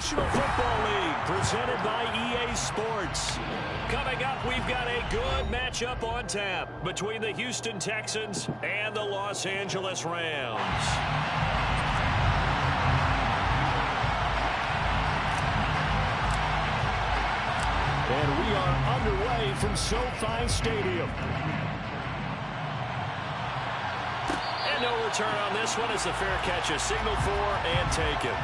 National Football League, presented by EA Sports. Coming up, we've got a good matchup on tap between the Houston Texans and the Los Angeles Rams. And we are underway from SoFi Stadium. And no return on this one as the fair catch is signaled for and taken.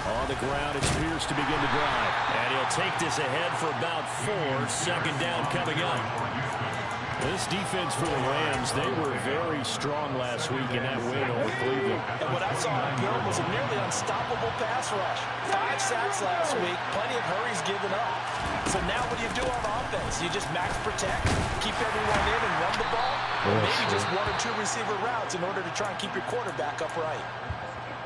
On the ground, it's Pierce to begin to drive. And he'll take this ahead for about 4. Second down coming up. This defense for the Rams, they were very strong last week in that win over Cleveland. And what I saw on film was a nearly unstoppable pass rush. 5 sacks last week, plenty of hurries given up. So now what do you do on offense? You just max protect, keep everyone in and run the ball? Or maybe just 1 or 2 receiver routes in order to try and keep your quarterback upright?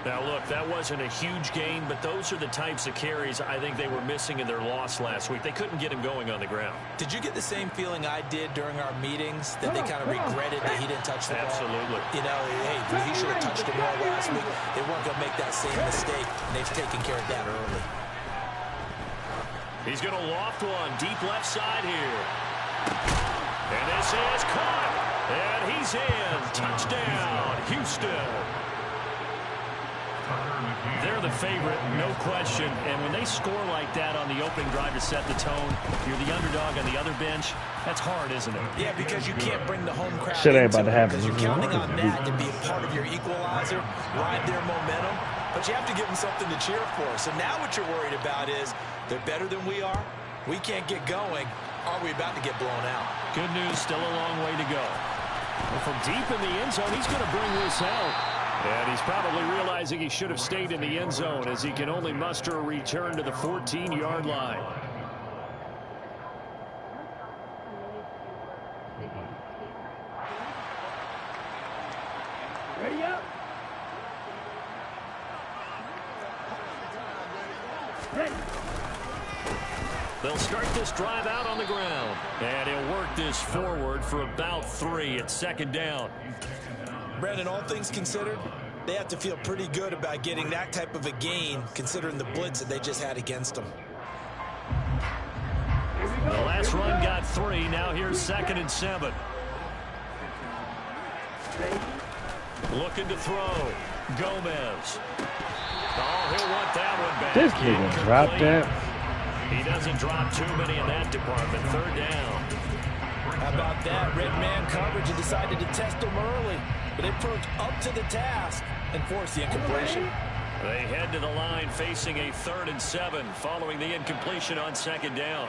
Now, look, that wasn't a huge gain, but those are the types of carries I think they were missing in their loss last week. They couldn't get him going on the ground. Did you get the same feeling I did during our meetings, that they kind of regretted that he didn't touch the ball? Absolutely. You know, hey, he should have touched the ball last week. They weren't going to make that same mistake, and they've taken care of that early. He's going to loft one deep left side here. And this is caught. And he's in. Touchdown, Houston. They're the favorite, no question. And when they score like that on the opening drive to set the tone, you're the underdog on the other bench. That's hard, isn't it? Yeah, because you can't bring the home crowd Shit ain't about to happen. because you're counting on that to be a part of your equalizer, ride their momentum. But you have to give them something to cheer for. So now what you're worried about is they're better than we are. We can't get going. Are we about to get blown out? Good news, still a long way to go. Well, from deep in the end zone, he's going to bring this out. And he's probably realizing he should have stayed in the end zone as he can only muster a return to the 14-yard line. Ready up. Ready. They'll start this drive out on the ground. And he'll work this forward for about 3 at second down. Brandon, all things considered, they have to feel pretty good about getting that type of a gain, considering the blitz that they just had against them. The last run got 3. Now here's 2nd and 7. Looking to throw. Gomez. Oh, he'll want that one back. This nigga dropped that. He doesn't drop too many in that department. 3rd down. How about that? Red man coverage and decided to test him early. But they approach up to the task and force the incompletion. They head to the line facing a 3rd and 7 following the incompletion on 2nd down.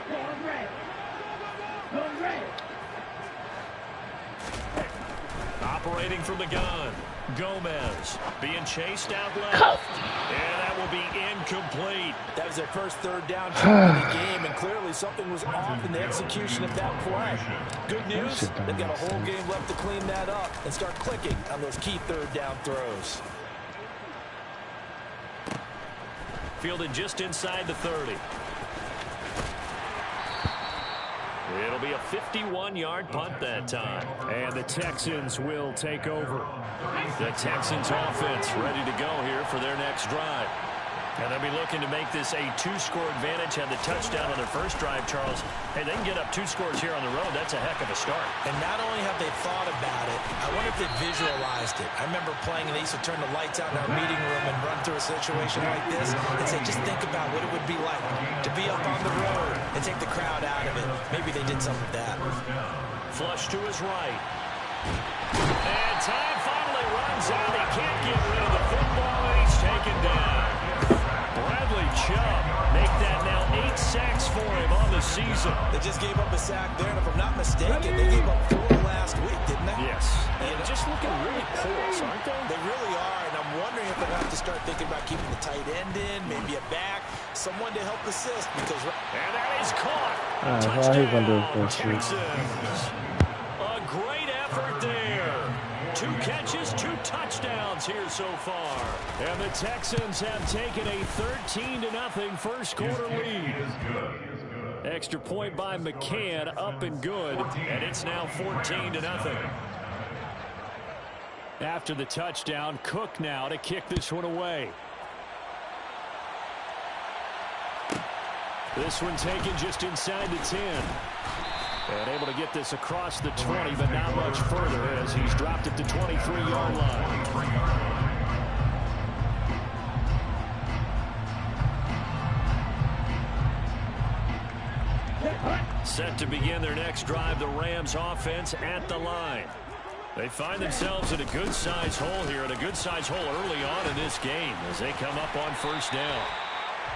Operating from the gun. Gomez being chased out left. And that will be incomplete. That was their first 3rd down try in the game, and clearly something was off in the execution of that play. Good news, they've got a whole game left to clean that up and start clicking on those key 3rd down throws. Fielded just inside the 30. It'll be a 51-yard punt that time. And the Texans will take over. The Texans offense ready to go here for their next drive. And they'll be looking to make this a 2-score advantage. Had the touchdown on their first drive, Charles. Hey, they can get up 2 scores here on the road. That's a heck of a start. And not only have they thought about it, I wonder if they visualized it. I remember playing and they used to turn the lights out in our meeting room and run through a situation like this and say, just think about what it would be like to be up on the road and take the crowd out of it. Maybe they did some of that. Flush to his right. And time finally runs out. He can't get rid of the football, and he's taken down. Bradley Chubb make that now 8 sacks for him on the season. They just gave up a sack there, and if I'm not mistaken, they gave up 4 last week, didn't they? Yes. And just looking really porous, aren't they? They really are, and I'm wondering if they're going to have to start thinking about keeping the tight end in, maybe a back, someone to help assist. Because and that is caught. All he's gonna do is Texans. A great effort there. 2 catches, 2 touchdowns here so far. And the Texans have taken a 13-0 first quarter lead. Extra point by McCann, up and good, and it's now 14-0. After the touchdown, Cook now to kick this one away. This one taken just inside the 10. And able to get this across the 20, but not much further as he's dropped it to 23-yard line. Set to begin their next drive, the Rams offense at the line. They find themselves in a good-sized hole here, and a good-sized hole early on in this game as they come up on first down.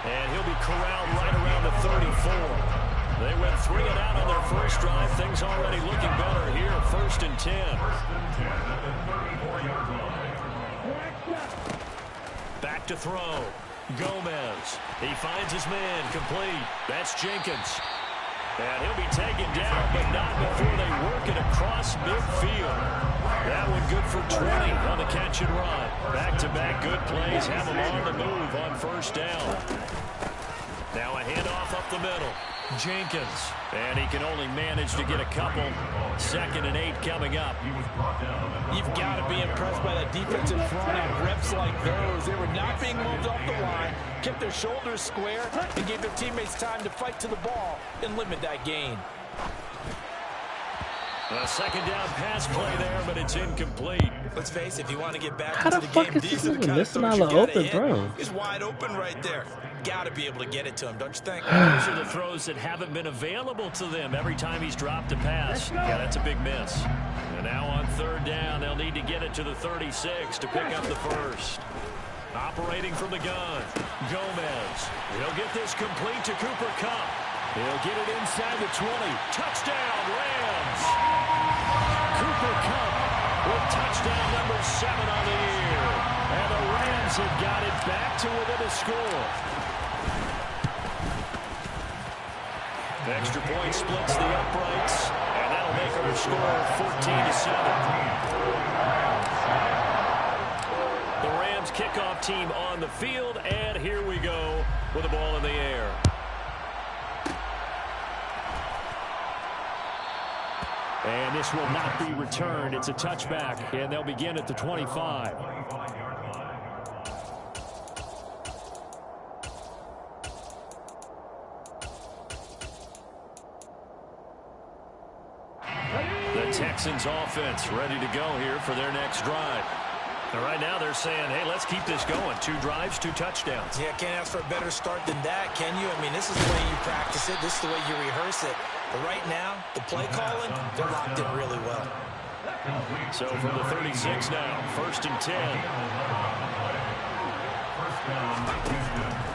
And he'll be corralled right around the 34. They went 3 and out on their first drive. Things already looking better here, 1st and 10. Back to throw. Gomez. He finds his man complete. That's Jenkins. And he'll be taken down, but not before they work it across midfield. That one good for 20 on the catch and run. Back-to-back good plays have them on the move on first down. Now a handoff up the middle. Jenkins. And he can only manage to get a couple. 2nd and 8 coming up. You've got to be impressed by that defensive front on reps like those. They were not being moved off the line, kept their shoulders square, and gave their teammates time to fight to the ball and limit that gain. A 2nd down pass play there, but it's incomplete. Let's face it, if you want to get back How into the the fuck game, is these this are the nigga kind of missing throws all you the gotta open hit. throws? He's wide open right there. Got to be able to get it to him, don't you think? Those are the throws that haven't been available to them every time he's dropped a pass. Yeah, that's a big miss. And now on 3rd down, they'll need to get it to the 36 to pick up the first. Operating from the gun, Gomez. He'll get this complete to Cooper Kupp. He'll get it inside the 20. Touchdown, Rams! Cooper Kupp with touchdown number 7 on the year. And the Rams have got it back to within a score. The extra point splits the uprights, and that'll make our score 14-7. The Rams kickoff team on the field, and here we go with the ball in the air. And this will not be returned. It's a touchback, and they'll begin at the 25. The Texans offense ready to go here for their next drive. And right now they're saying, hey, let's keep this going. 2 drives, 2 touchdowns. Yeah, can't ask for a better start than that, can you? I mean, this is the way you practice it. This is the way you rehearse it. But right now, the play calling, they're locked in really well. So from the 36 now, 1st and 10.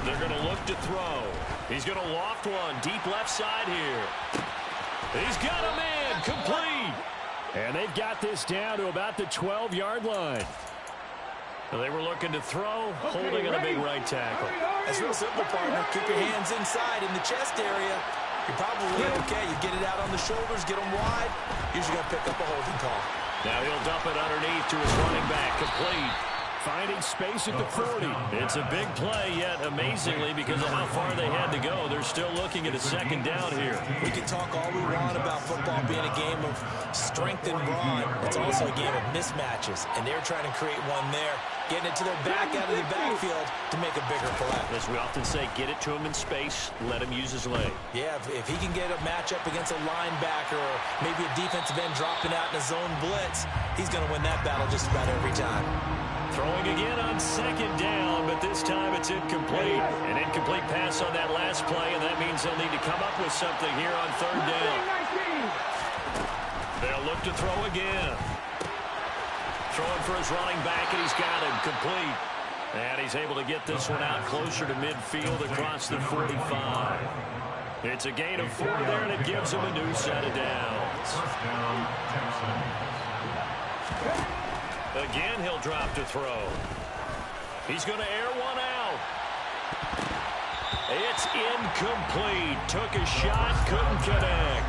They're going to look to throw. He's going to loft one deep left side here. He's got a man complete. And they've got this down to about the 12-yard line. They were looking to throw, holding on a big right tackle. That's real simple, partner. Keep your hands inside in the chest area. You're probably okay. You get it out on the shoulders, get them wide. Usually going to pick up a holding call. Now he'll dump it underneath to his running back, complete. Finding space at the 40. It's a big play, yet amazingly, because of how far they had to go, they're still looking at a 2nd down here. We can talk all we want about football being a game of strength and brawn. It's also a game of mismatches, and they're trying to create one there, getting it to their back out of the backfield to make a bigger play. As we often say, get it to him in space, let him use his leg. Yeah, if he can get a matchup against a linebacker or maybe a defensive end dropping out in a zone blitz, he's going to win that battle just about every time. Throwing again on 2nd down, but this time it's incomplete. An incomplete pass on that last play, and that means they'll need to come up with something here on 3rd down. They'll look to throw again. Throwing for his running back, and he's got him complete. And he's able to get this one out closer to midfield across the 45. It's a gain of 4 there, and it gives him a new set of downs. Again, he'll drop to throw. He's going to air one out. It's incomplete. Took a shot, couldn't connect.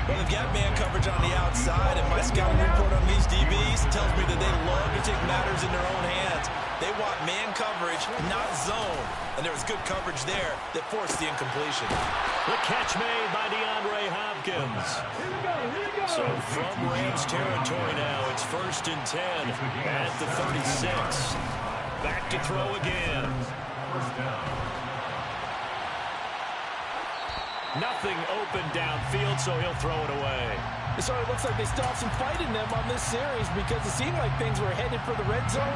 Well, they've got man coverage on the outside, and my scouting report on these DBs tells me that they love to take matters in their own hands. They want man coverage, not zone. And there was good coverage there that forced the incompletion. The catch made by DeAndre Hopkins. So from Rams territory now, it's 1st and 10 at the 36. Back to throw again. Nothing open downfield, so he'll throw it away. It sort of looks like they still have some fight in them on this series because it seemed like things were headed for the red zone.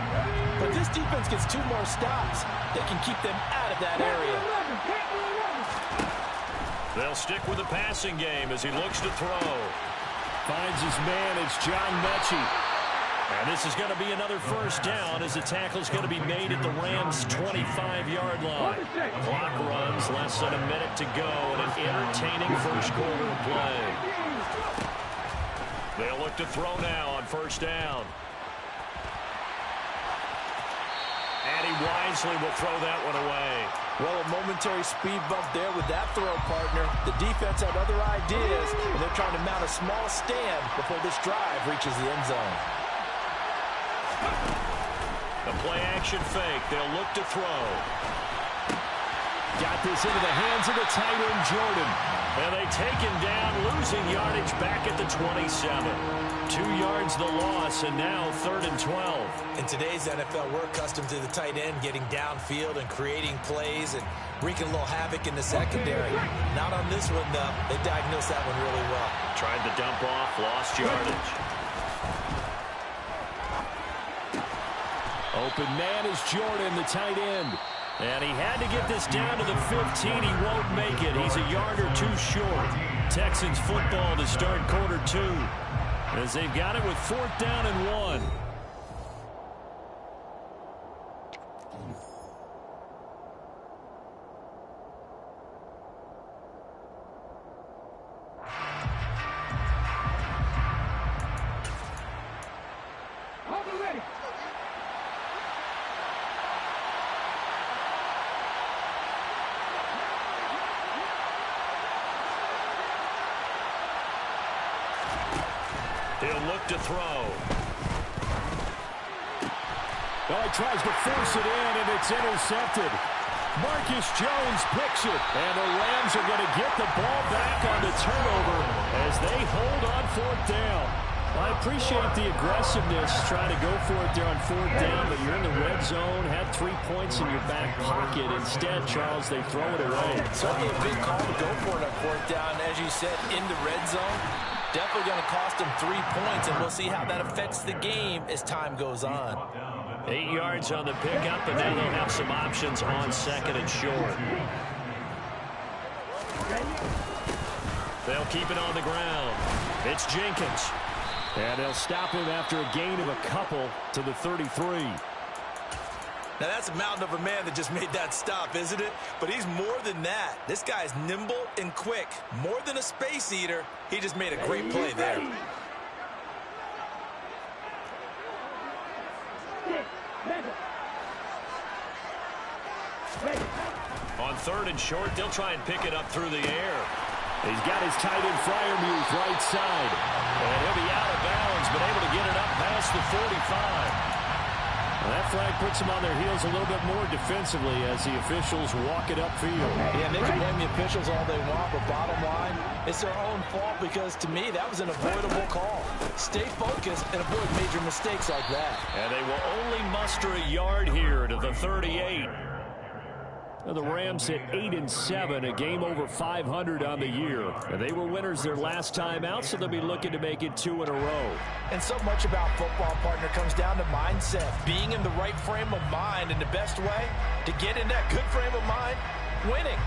But this defense gets 2 more stops. They can keep them out of that area. They'll stick with the passing game as he looks to throw. Finds his man, it's John Mechie. And this is going to be another 1st down as the tackle's going to be made at the Rams' 25-yard line. Clock runs, less than a minute to go, and an entertaining first quarter of play. They'll look to throw now on 1st down. And he wisely will throw that one away. Well, a momentary speed bump there with that throw, partner. The defense had other ideas, and they're trying to mount a small stand before this drive reaches the end zone. The play-action fake. They'll look to throw. Got this into the hands of the tight end, Jordan. And they take him down, losing yardage back at the 27. 2 yards the loss, and now 3rd and 12. In today's NFL, we're accustomed to the tight end getting downfield and creating plays and wreaking a little havoc in the secondary. Not on this one, though. They diagnosed that one really well. Tried to dump off, lost yardage. Open man is Jordan, the tight end. And he had to get this down to the 15. He won't make it. He's a yard or 2 short. Texans football to start quarter 2. As they've got it with 4th down and 1. He'll look to throw. Well, he tries to force it in, and it's intercepted. Marcus Jones picks it, and the Rams are going to get the ball back on the turnover as they hold on 4th down. I appreciate the aggressiveness, trying to go for it there on 4th down, but you're in the red zone, had 3 points in your back pocket. Instead, Charles, they throw it away. Certainly a big call to go for it on 4th down, as you said, in the red zone. Definitely going to cost them 3 points, and we'll see how that affects the game as time goes on. 8 yards on the pickup, and now they'll have some options on 2nd and short. They'll keep it on the ground. It's Jenkins. And they'll stop him after a gain of a couple to the 33. Now, that's a mountain of a man that just made that stop, isn't it? But he's more than that. This guy's nimble and quick. More than a space eater. He just made a great play there. On 3rd and short, they'll try and pick it up through the air. He's got his tight end Freiermuth right side. And he'll be out of bounds, but able to get it up past the 45. And that flag puts them on their heels a little bit more defensively as the officials walk it upfield. Yeah, they can blame the officials all they want, but bottom line, it's their own fault because, to me, that was an avoidable call. Stay focused and avoid major mistakes like that. And they will only muster a yard here to the 38. Well, the Rams hit 8-7, a game over 500 on the year. And they were winners their last time out, so they'll be looking to make it 2 in a row. And so much about football, partner, comes down to mindset. Being in the right frame of mind, and the best way to get in that good frame of mind, winning.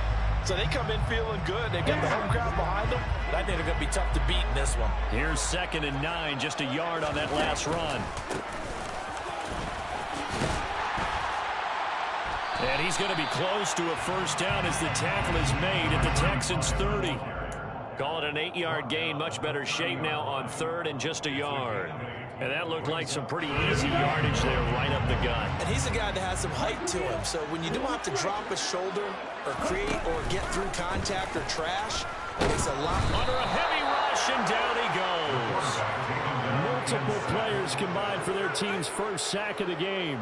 So they come in feeling good. They've got the home crowd behind them. And I think they're going to be tough to beat in this one. Here's 2nd and 9, just a yard on that last run. And he's going to be close to a 1st down as the tackle is made at the Texans' 30. Call it an 8-yard gain. Much better shape now on 3rd and just a yard. And that looked like some pretty easy yardage there right up the gut. And he's a guy that has some height to him. So when you don't have to drop a shoulder or create or get through contact or trash, it makes a lot. Under a heavy rush, completion. Down he goes. Multiple players combined for their team's first sack of the game.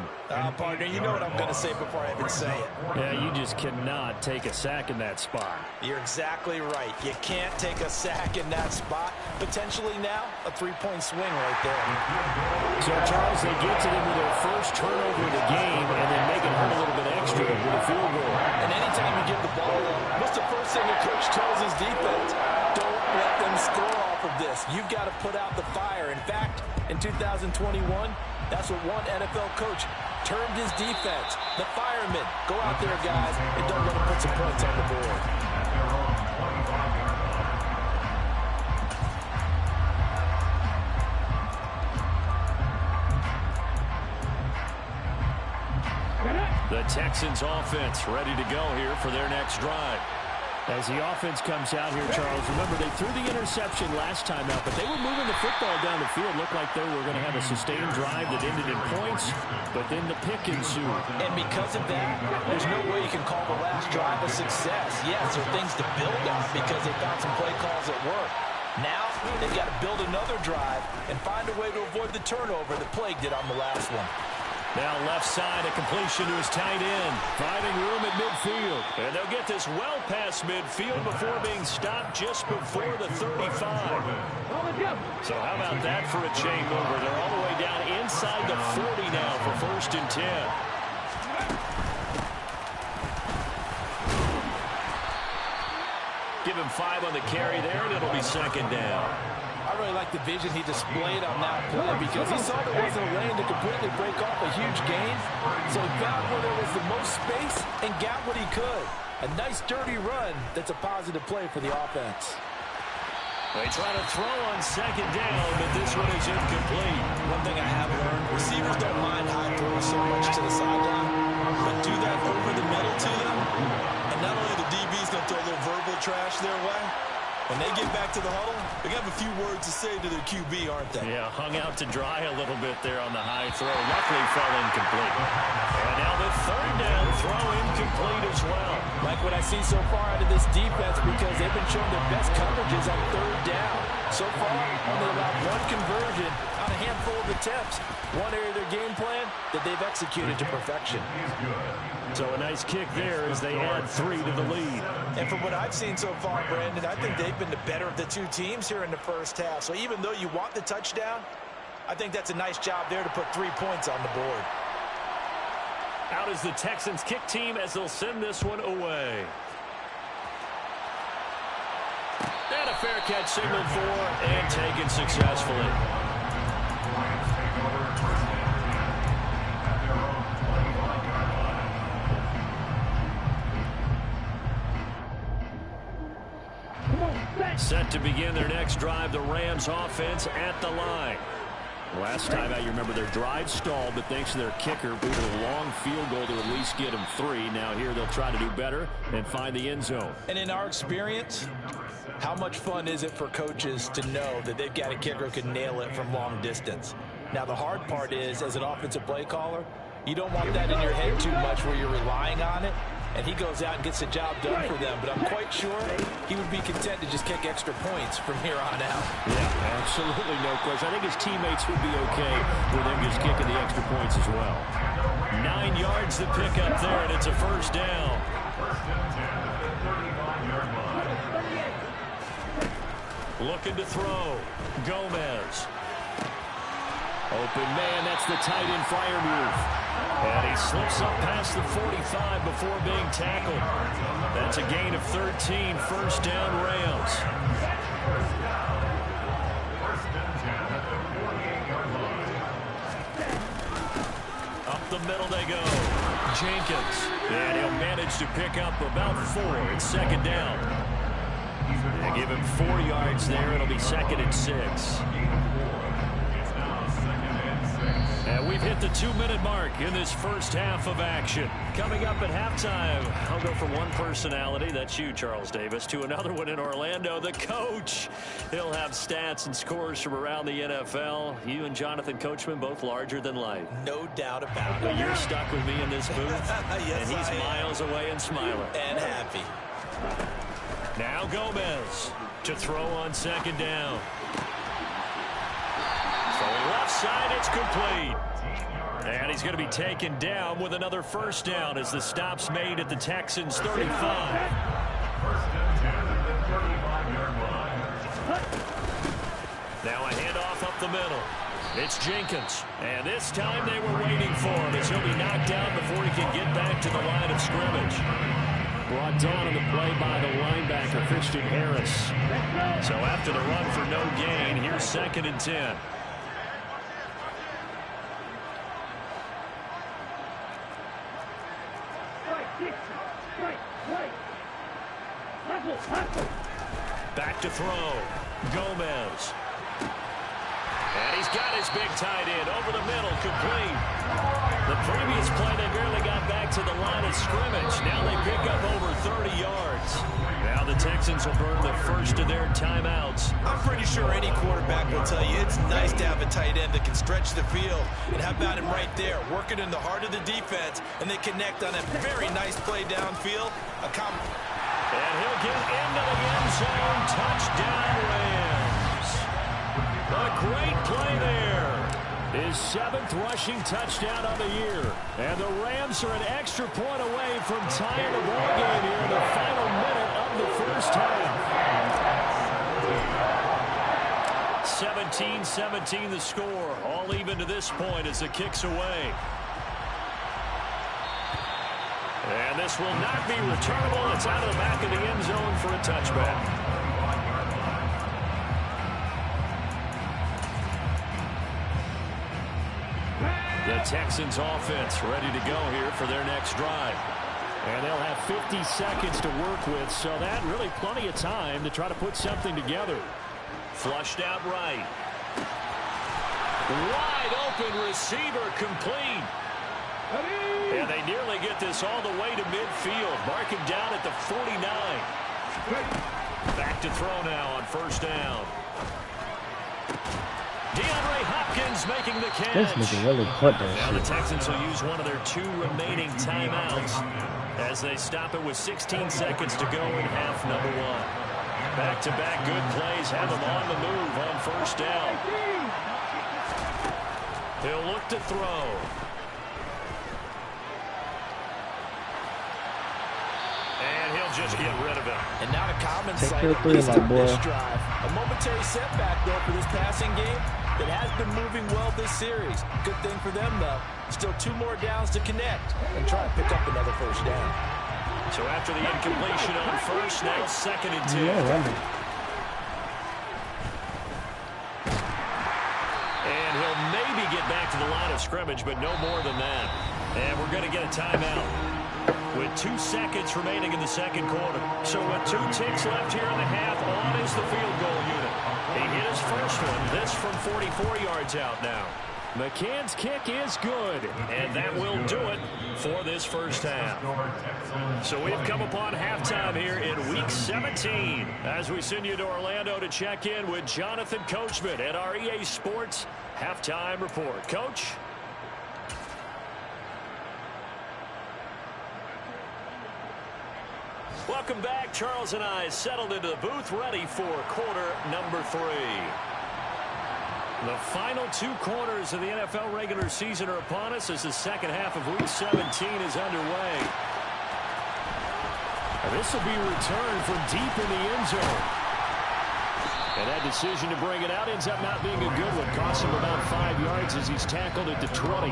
Partner, you know what I'm going to say before I even say it. Yeah, you just cannot take a sack in that spot. You're exactly right. You can't take a sack in that spot. Potentially now, a three-point swing right there. So, Charles, they get to them with their first turnover of the game and then make it hurt a little bit extra with a field goal. And anytime you give the ball up, what's the first thing a coach tells his defense? Don't let them score off of this. You've got to put out the fire. In fact, in 2021, that's what one NFL coach termed his defense. The firemen. Go out there, guys, and don't let them put some points on the board. The Texans offense ready to go here for their next drive. As the offense comes out here, Charles, remember they threw the interception last time out, but they were moving the football down the field. Looked like they were going to have a sustained drive that ended in points, but then the pick ensued. And because of that, there's no way you can call the last drive a success. Yes, there are things to build on because they found some play calls that work. Now, they've got to build another drive and find a way to avoid the turnover that plagued it on the last one. Now left side, a completion to his tight end. Finding room at midfield. And they'll get this well past midfield before being stopped just before the 35. So how about that for a chain mover? They're all the way down inside the 40 now for 1st and 10. Give him 5 on the carry there, and it'll be 2nd down. I really like the vision he displayed on that play because he saw there wasn't a lane to completely break off a huge gain. So he found where there was the most space and got what he could. A nice dirty run that's a positive play for the offense. They try to throw on 2nd down, but this one is incomplete. One thing I have learned, receivers don't mind high throws so much to the sideline, but do that over the middle to them. And not only the DB's going to throw a little verbal trash their way, when they get back to the huddle, they're going to have a few words to say to their QB, aren't they? Yeah, hung out to dry a little bit there on the high throw. Luckily fell incomplete. And now the 3rd down throw incomplete as well. Like what I see so far out of this defense because they've been showing their best coverages on 3rd down. So far, only about one conversion on a handful of attempts. One area of their game plan that they've executed to perfection. So a nice kick there as they add 3 to the lead. And from what I've seen so far, Brandon, I think they've been the better of the two teams here in the first half. So even though you want the touchdown, I think that's a nice job there to put 3 points on the board. Out is the Texans kick team as they'll send this one away. And a fair catch signaled for and taken successfully. Set to begin their next drive, the Rams offense at the line. Last time out, you remember their drive stalled, but thanks to their kicker, booted a long field goal to at least get them 3. Now here they'll try to do better and find the end zone. And in our experience, how much fun is it for coaches to know that they've got a kicker who can nail it from long distance? Now the hard part is, as an offensive play caller, you don't want that in your head too much where you're relying on it. And he goes out and gets the job done for them. But I'm quite sure he would be content to just kick extra points from here on out. Yeah, absolutely no question. I think his teammates would be okay with him just kicking the extra points as well. 9 yards to pick up there, and it's a 1st down. Looking to throw. Gomez. Open man, that's the tight end flyer move. And he slips up past the 45 before being tackled. That's a gain of 13, 1st down Rams. Up the middle they go. Jenkins. And he'll manage to pick up about 4. It's 2nd down. They give him 4 yards there. It'll be 2nd and 6. And we've hit the 2-minute mark in this first half of action. Coming up at halftime, I'll go from one personality, that's you, Charles Davis, to another one in Orlando, the coach. He'll have stats and scores from around the NFL. You and Jonathan Coachman, both larger than life. No doubt about it. But you're stuck with me in this booth, yes, and he's miles away and smiling. And happy. Now Gomez. To throw on second down. Throwing left side, it's complete. And he's going to be taken down with another first down as the stop's made at the Texans' 35. Now a handoff up the middle. It's Jenkins. And this time they were waiting for him as he'll be knocked down before he can get back to the line of scrimmage. Brought down on the play by the linebacker, Christian Harris. So after the run for no gain, here's 2nd and 10. Back to throw. Gomez. And he's got his big tight end over the middle, complete. The previous play, they barely got back to the line of scrimmage. Now they pick up over 30 yards. Now the Texans will burn the first of their timeouts. I'm pretty sure any quarterback will tell you it's nice to have a tight end that can stretch the field. And how about him right there, working in the heart of the defense, and they connect on a very nice play downfield. And he'll get into the end zone. Touchdown, Rams. A great play there. His 7th rushing touchdown of the year. And the Rams are an extra point away from tying the ball game here in the final minute of the first half. 17-17 the score. All even to this point as the kick's away. And this will not be returnable. It's out of the back of the end zone for a touchback. The Texans offense ready to go here for their next drive. And they'll have 50 seconds to work with, so that really plenty of time to try to put something together. Flushed out right. Wide open receiver, complete. And they nearly get this all the way to midfield. Mark him down at the 49. Back to throw now on first down. DeAndre Hopkins making the catch. This nigga really put that Now shit. the Texans will use one of their 2 remaining timeouts as they stop it with 16 seconds to go in half number 1. Back-to-back good plays have them on the move on first down. He'll look to throw. And he'll just get rid of it. And not a common Take sight, your at three, least my on boy. this drive. A momentary setback, though, for this passing game that has been moving well this series. Good thing for them, though. Still 2 more downs to connect and try to pick up another first down. So after the incompletion on first, now 2nd and 10. Yeah, right. And he'll maybe get back to the line of scrimmage, but no more than that. And we're going to get a timeout with 2 seconds remaining in the second quarter. So with 2 ticks left here in the half, on is the field goal unit. He hit his first one, this from 44 yards out now. McCann's kick is good, and that will do it for this first half. So we've come upon halftime here in Week 17 as we send you to Orlando to check in with Jonathan Coachman at our EA Sports Halftime Report. Coach? Welcome back. Charles and I settled into the booth ready for quarter number 3. The final 2 quarters of the NFL regular season are upon us as the second half of Week 17 is underway. And this will be returned from deep in the end zone. And that decision to bring it out ends up not being a good one. Costs him about 5 yards as he's tackled at the 20.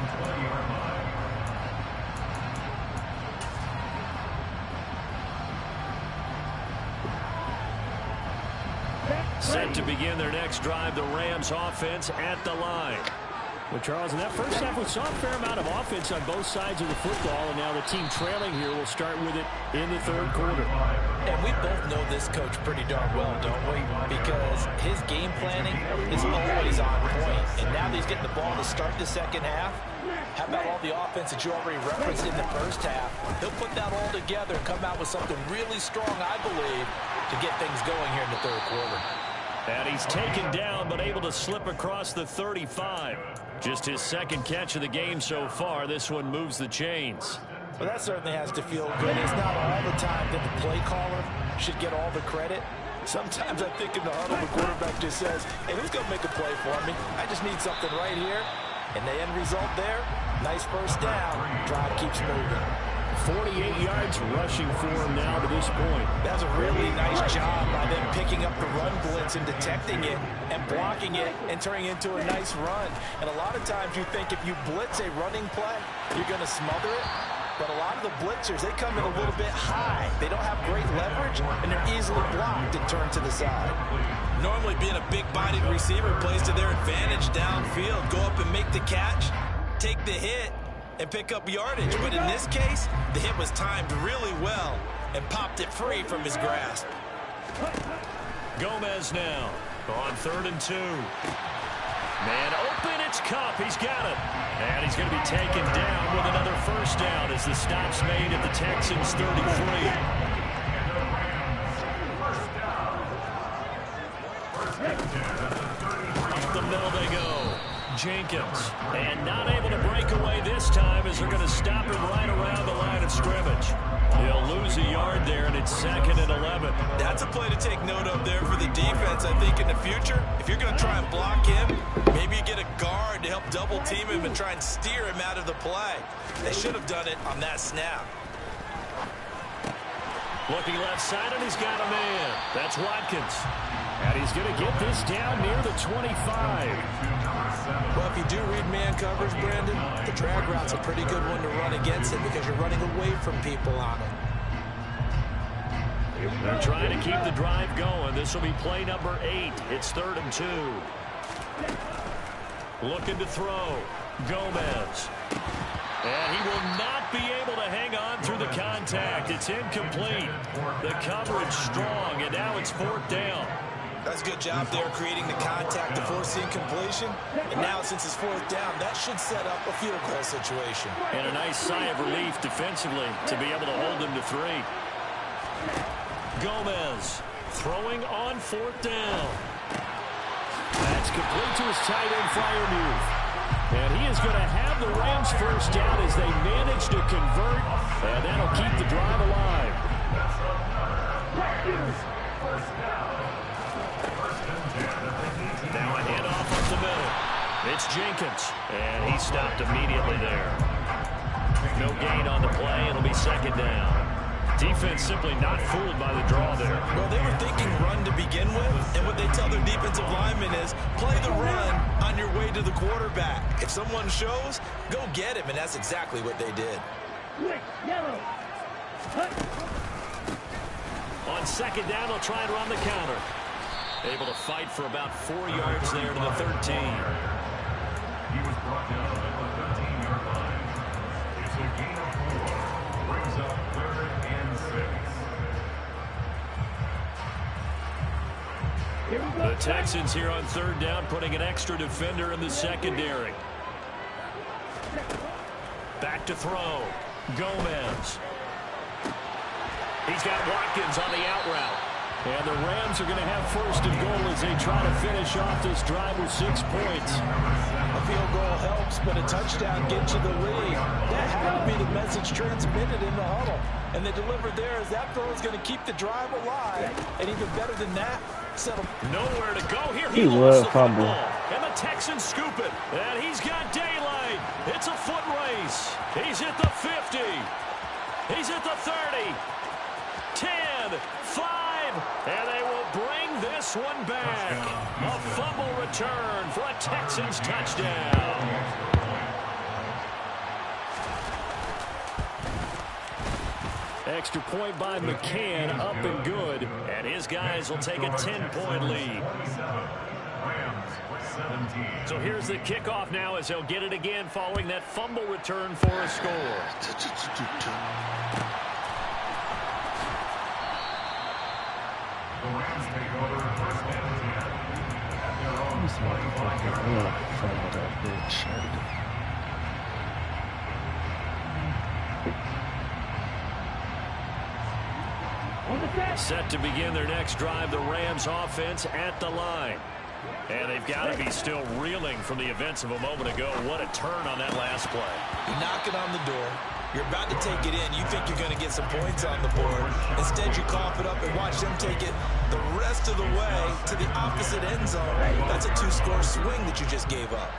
Set to begin their next drive, the Rams offense at the line. Well, Charles, in that first half, we saw a fair amount of offense on both sides of the football, and now the team trailing here will start with it in the third quarter. And we both know this coach pretty darn well, don't we? Because his game planning is always on point. And now that he's getting the ball to start the second half, how about all the offense that you already referenced in the first half? He'll put that all together and come out with something really strong, I believe, to get things going here in the third quarter. And he's taken down, but able to slip across the 35. Just his second catch of the game so far. This one moves the chains. Well, that certainly has to feel good. It's not all the time that the play caller should get all the credit. Sometimes I think in the huddle, the quarterback just says, hey, who's going to make a play for me? I just need something right here. And the end result there, nice first down. Drive keeps moving. 48 yards rushing for him now to this point. That's a really nice job by them picking up the run blitz and detecting it and blocking it and turning it into a nice run. And a lot of times you think if you blitz a running play, you're going to smother it. But a lot of the blitzers, they come in a little bit high. They don't have great leverage, and they're easily blocked and turned to the side. Normally being a big-bodied receiver plays to their advantage downfield. Go up and make the catch, take the hit, and pick up yardage. But in this case, the hit was timed really well and popped it free from his grasp. Gomez now on 3rd and 2. Man open, it's Cup. He's got it. And he's going to be taken down with another first down as the stop's made at the Texans' 33. Up the middle they go. Jenkins. And not able to break away this time as they're going to stop him right around the line of scrimmage. He'll lose a yard there, and it's 2nd and 11. That's a play to take note of there for the defense, I think, in the future. If you're going to try and block him, maybe you get a guard to help double-team him and try and steer him out of the play. They should have done it on that snap. Looking left side, and he's got a man. That's Watkins. And he's going to get this down near the 25. Well, if you do read man coverage, Brandon, the drag route's a pretty good one to run against it because you're running away from people on it. They're trying to keep the drive going. This will be play number 8. It's 3rd and 2. Looking to throw. Gomez. And he will not be able to hang on through the contact. It's incomplete. The coverage strong, and now it's 4th down. That's a good job there creating the contact to force the incompletion. And now since it's 4th down, that should set up a field goal situation. And a nice sigh of relief defensively to be able to hold them to 3. Gomez throwing on 4th down. That's complete to his tight end Freiermuth. And he is going to have the Rams first down as they manage to convert. And that'll keep the drive alive. Now a handoff up the middle. It's Jenkins. And he stopped immediately there. No gain on the play. It'll be 2nd down. Defense simply not fooled by the draw there. Well, they were thinking run to begin with, and what they tell their defensive linemen is play the run on your way to the quarterback. If someone shows, go get him, and that's exactly what they did. On 2nd down, they'll try and run the counter. Able to fight for about 4 yards there to the 13. He was brought down at the 13-yard line. It's a gain of 4. Brings up 3rd and 6. The Texans here on 3rd down, putting an extra defender in the secondary. Back to throw. Gomez. He's got Watkins on the out route. And the Rams are going to have 1st and goal as they try to finish off this drive with 6 points. A field goal helps, but a touchdown gets you the lead. That had to be the message transmitted in the huddle. And they delivered there as that throw is going to keep the drive alive. And even better than that, settle. Nowhere to go here. He lost the football. And the Texans scoop it. And he's got daylight. It's a foot race. He's at the 50. He's at the 30. 10, 5, and they will bring this one back. A fumble return for a Texans touchdown. Extra point by McCann, up and good. And his guys will take a 10-point lead. So here's the kickoff now as they'll get it again following that fumble return for a score. The Rams take over 1st and 10. Set to begin their next drive, the Rams offense at the line. And they've got to be still reeling from the events of a moment ago. What a turn on that last play. Knocking on the door. You're about to take it in. You think you're going to get some points on the board. Instead, you cough it up and watch them take it the rest of the way to the opposite end zone. That's a 2-score swing that you just gave up.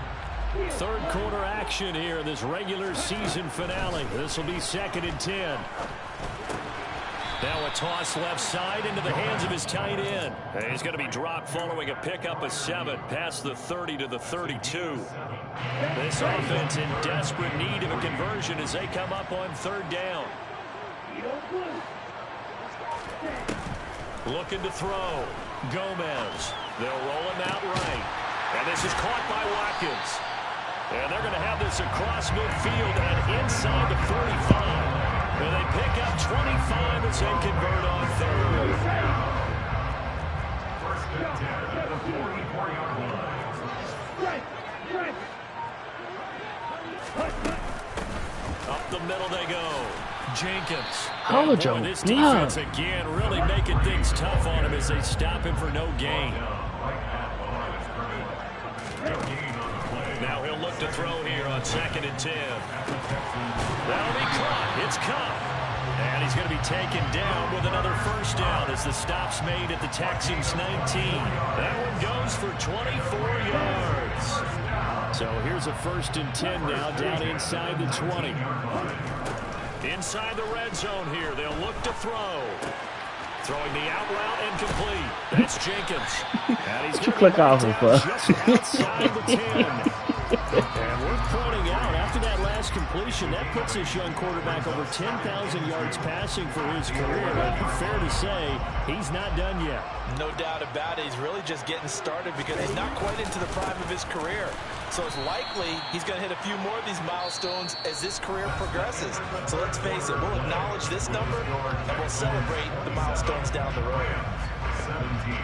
Third quarter action here in this regular season finale. This will be 2nd and 10. Now a toss left side into the hands of his tight end. And he's going to be dropped following a pickup of 7 past the 30 to the 32. This offense in desperate need of a conversion as they come up on 3rd down. Looking to throw. Gomez. They'll roll him out right. And this is caught by Watkins. And they're going to have this across midfield and inside the 45. And they pick up 25 as they convert on 3rd. First and 10 at the 44-yard line. Up the middle they go. Jenkins. College Boy, this defense again really making things tough on him as they stop him for no gain. Now he'll look to throw here on 2nd and 10. That'll be caught. It's caught. And he's going to be taken down with another 1st down as the stop's made at the Texans 19. That one goes for 24 yards. So here's a 1st and 10 now down inside the 20. Inside the red zone here. They'll look to throw. Throwing the out route and complete. That's Jenkins. And he's going to click off of just outside the 10. And we're pointing out, after that last completion, that puts this young quarterback over 10,000 yards passing for his career. And fair to say, he's not done yet. No doubt about it. He's really just getting started because he's not quite into the prime of his career. So it's likely he's going to hit a few more of these milestones as this career progresses. So let's face it, we'll acknowledge this number and we'll celebrate the milestones down the road. 17.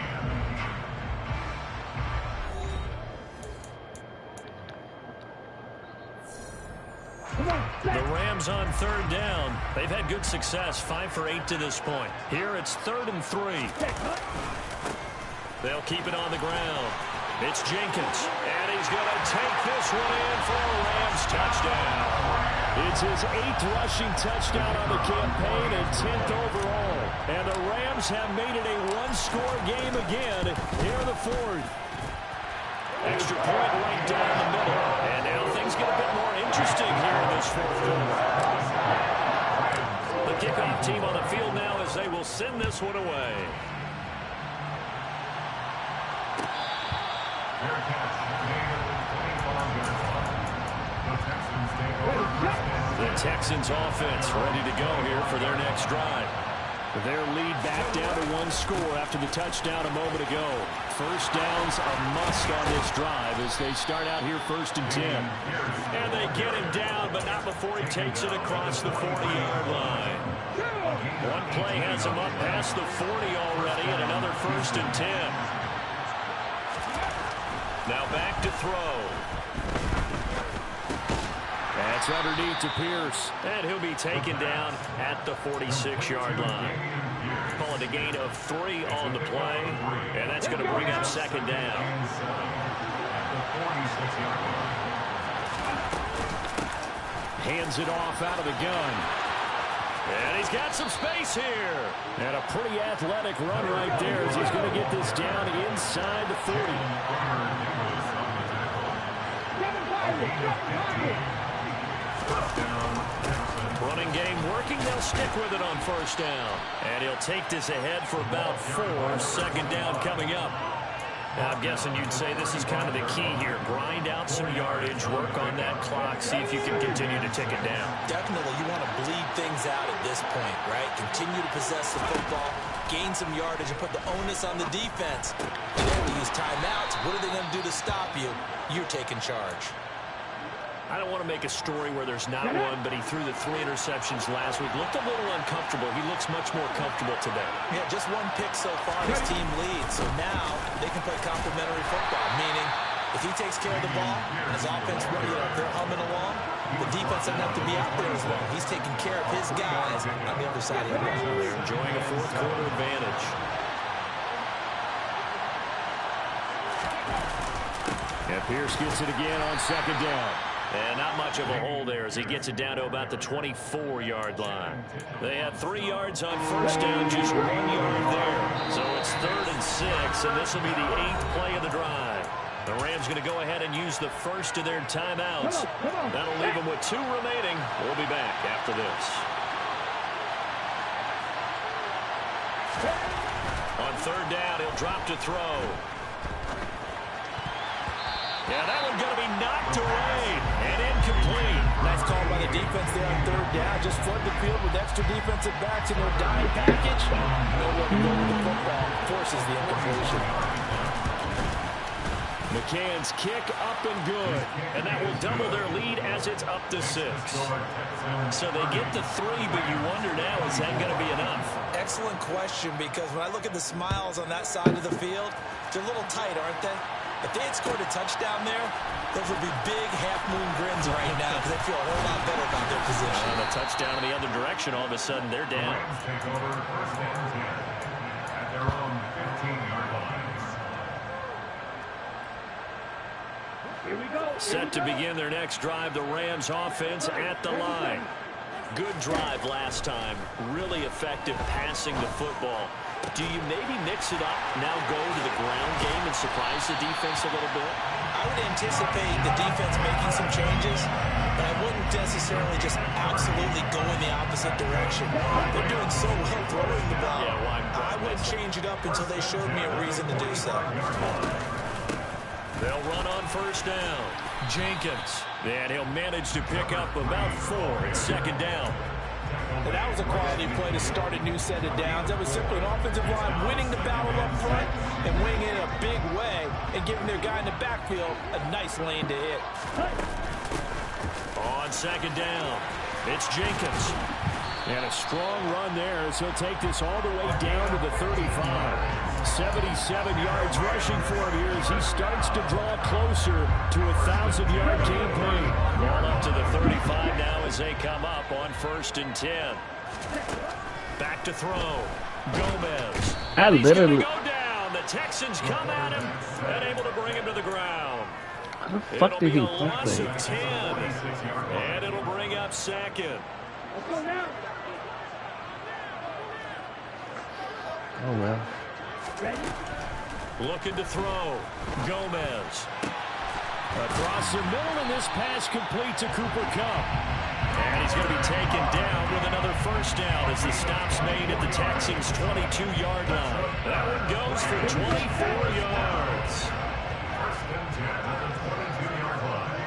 The Rams on 3rd down. They've had good success, 5 for 8 to this point. Here it's 3rd and 3. They'll keep it on the ground. It's Jenkins, and he's going to take this one in for a Rams touchdown. It's his 8th rushing touchdown on the campaign and 10th overall. And the Rams have made it a 1-score game again here in the 4th. Extra point right down the middle. And now things get a bit more interesting here in this 4th quarter. The kickoff team on the field now as they will send this one away. The Texans offense ready to go here for their next drive. Their lead back down to 1 score after the touchdown a moment ago. 1st down's a must on this drive as they start out here 1st and 10. And they get him down, but not before he takes it across the 40-yard line. One play has him up past the 40 already, and another 1st and 10. Now back to throw. That's underneath to Pierce. And he'll be taken down at the 46-yard line. Call it a gain of 3 on the play. And that's going to bring up 2nd down. Hands it off out of the gun. And he's got some space here. And a pretty athletic run right there as he's going to get this down inside the 40. Running game working. They'll stick with it on 1st down. And he'll take this ahead for about 4. 2nd down coming up. Now, I'm guessing you'd say this is kind of the key here. Grind out some yardage, work on that clock, see if you can continue to tick it down. Definitely, you want to bleed things out at this point, right? Continue to possess the football, gain some yardage, and put the onus on the defense. You don't want to use timeouts. What are they going to do to stop you? You're taking charge. I don't want to make a story where there's not one, but he threw the 3 interceptions last week. Looked a little uncomfortable. He looks much more comfortable today. Yeah, just 1 pick so far. His team leads. So now they can play complementary football, meaning if he takes care of the ball, his offense, they're humming along, the defense doesn't have to be out there as long. He's taking care of his guys on the other side of the ball. They're enjoying a 4th quarter advantage. And Pierce gets it again on 2nd down. And not much of a hole there as he gets it down to about the 24-yard line. They had 3 yards on first down, just 1 yard there. So it's 3rd and 6, and this will be the 8th play of the drive. The Rams going to go ahead and use the first of their timeouts. That'll leave them with 2 remaining. We'll be back after this. On 3rd down, he'll drop to throw. Yeah, that one's going to be knocked away and incomplete. Nice call by the defense there on 3rd down. Just flood the field with extra defensive backs in their dime package. Nowhere to go with the football. Forces the incompletion. McCann's kick up and good. And that will double their lead as it's up to 6. So they get the 3, but you wonder now, is that going to be enough? Excellent question, because when I look at the smiles on that side of the field, they're a little tight, aren't they? If they had scored a touchdown there, those would be big half-moon grins right now because they feel a whole lot better about their position. And a touchdown in the other direction, all of a sudden they're down. Take over 1st and 10 at their own 15-yard lines. Here we go. Set to begin their next drive, the Rams offense at the line. Good drive last time. Really effective passing the football. Do you maybe mix it up, now go to the ground game and surprise the defense a little bit? I would anticipate the defense making some changes, but I wouldn't necessarily just absolutely go in the opposite direction. They're doing so well throwing the ball. Yeah, well, I wouldn't change it up until they showed me a reason to do so. They'll run on 1st down. Jenkins. And he'll manage to pick up about 4 at 2nd down. And that was a quality play to start a new set of downs. That was simply an offensive line winning the battle up front and winning it in a big way and giving their guy in the backfield a nice lane to hit. On 2nd down, it's Jenkins. And a strong run there as he'll take this all the way down to the 35. 77 yards rushing for him here as he starts to draw closer to a 1,000-yard campaign. Ball up to the 35 now as they come up on 1st and 10. Back to throw. Gomez. I He's going literally. to go down. The Texans come at him and able to bring him to the ground. How the fuck It'll did be he a think loss that? of 10. And it'll bring up 2nd. Oh well. Looking to throw. Gomez. Across the middle, and this pass complete to Cooper Kupp. And he's going to be taken down with another 1st down as the stop's made at the Texans' 22-yard line. That one goes for 24 yards. 1st and 10 at the 22-yard line.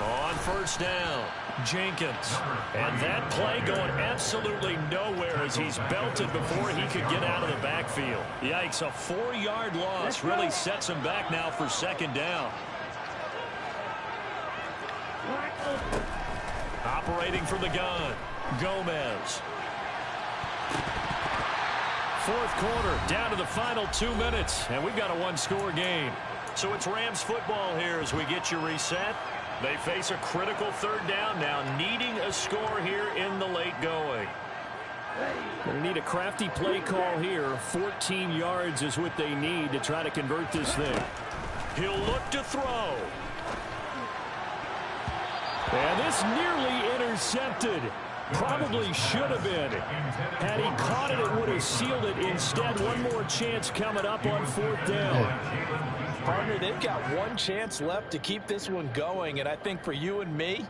On 1st down, Jenkins. And that play going absolutely nowhere as he's belted before he could get out of the backfield. Yikes, a 4-yard loss really sets him back now for 2nd down. Operating from the gun, Gomez. 4th quarter, down to the final 2 minutes, and we've got a 1-score game. So it's Rams football here as we get you reset. They face a critical 3rd down now, needing a score here in the late going. Going to need a crafty play call here. 14 yards is what they need to try to convert this thing. He'll look to throw. And this nearly intercepted. Probably should have been. Had he caught it, it would have sealed it. Instead, one more chance coming up on 4th down. Partner, they've got one chance left to keep this one going, and I think for you and me,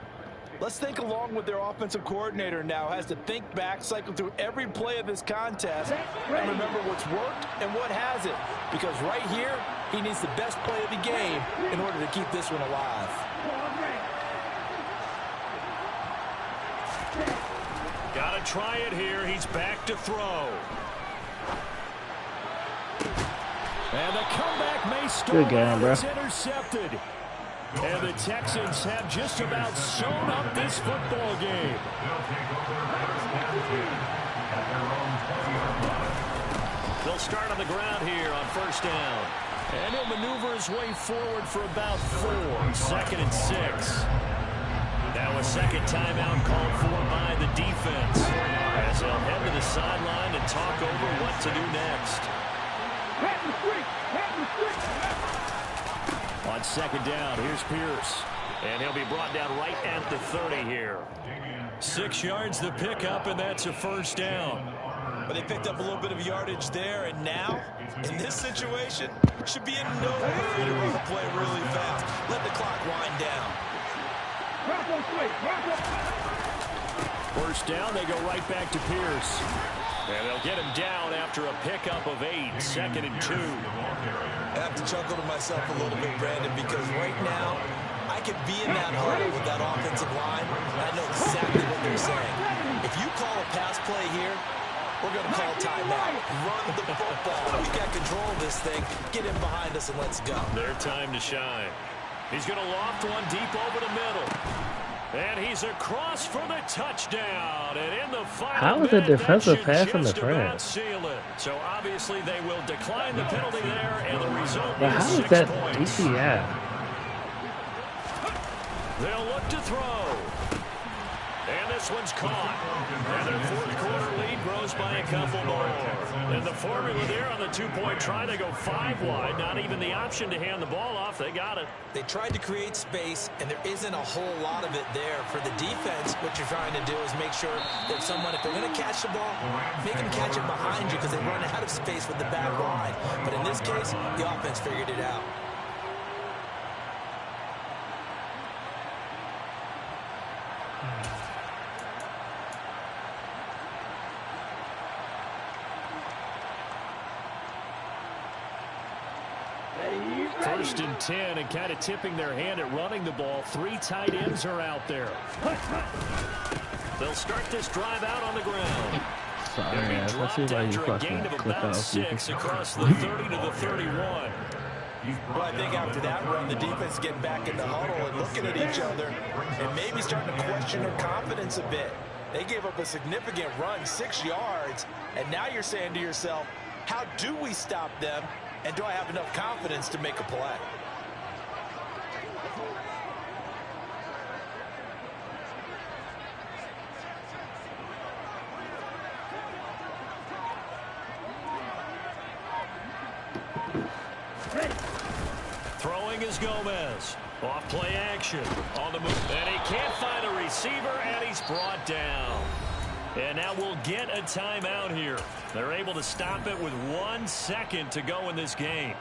let's think along with their offensive coordinator now. Has to think back, cycle through every play of this contest, and remember what's worked and what hasn't. Because right here, he needs the best play of the game in order to keep this one alive. Got to try it here. He's back to throw. And the comeback may stall Good game, out. bro. It's intercepted. And the Texans have just about sewn up this football game. They'll start on the ground here on 1st down. And he'll maneuver his way forward for about 4. 2nd and 6. Now a 2nd timeout called for by the defense as they'll head to the sideline and talk over what to do next. On second down, here's Pierce. And he'll be brought down right at the 30 here. 6 yards the pickup, and that's a first down. But they picked up a little bit of yardage there, and now, in this situation, should be in no hurry to run the play really fast. Let the clock wind down. First down, they go right back to Pierce. And they'll get him down after a pickup of 8, 2nd and 2. I have to chuckle to myself a little bit, Brandon, because right now, I could be in that huddle with that offensive line, and I know exactly what they're saying. If you call a pass play here, we're going to call timeout. Run the football. We got control of this thing. Get in behind us and let's go. Their time to shine. He's going to loft one deep over the middle. And he's across for the touchdown. And in the final How is a defensive pass in the track? So obviously they will decline the penalty there, and the result But is how is 6 that points. DCF? They'll look to throw. And this one's caught. And their fourth quarter lead grows by a couple more. And the formula there on the 2-point try, they go 5 wide. Not even the option to hand the ball off. They got it. They tried to create space, and there isn't a whole lot of it there. For the defense, what you're trying to do is make sure that someone, if they're going to catch the ball, make them catch it behind you because they run out of space with the back line. But in this case, the offense figured it out. First and 10, and kind of tipping their hand at running the ball. 3 tight ends are out there. They'll start this drive out on the ground. Sorry, guys. Let's see if I can Gain of clip about out. 6 across the 30 to the 31. Well, I think after that run, the defense getting back in the huddle and looking at each other and maybe starting to question their confidence a bit. They gave up a significant run, 6 yards, and now you're saying to yourself, how do we stop them, and do I have enough confidence to make a play? Throwing is Gomez. Off play action. On the move. And he can't find a receiver, and he's brought down. And now we'll get a timeout here. They're able to stop it with 1 second to go in this game.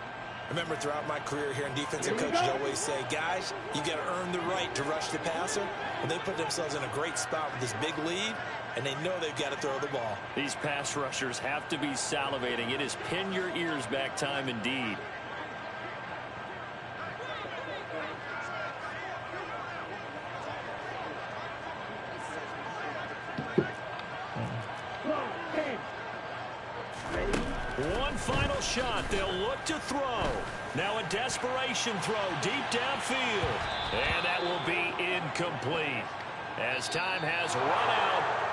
Remember, throughout my career here in defensive coaches always say, guys, you got to earn the right to rush the passer. Well, they put themselves in a great spot with this big lead, and they know they've got to throw the ball. These pass rushers have to be salivating. It is pin your ears back time indeed. One final shot. They'll look to throw. Now a desperation throw deep downfield. And that will be incomplete as time has run out.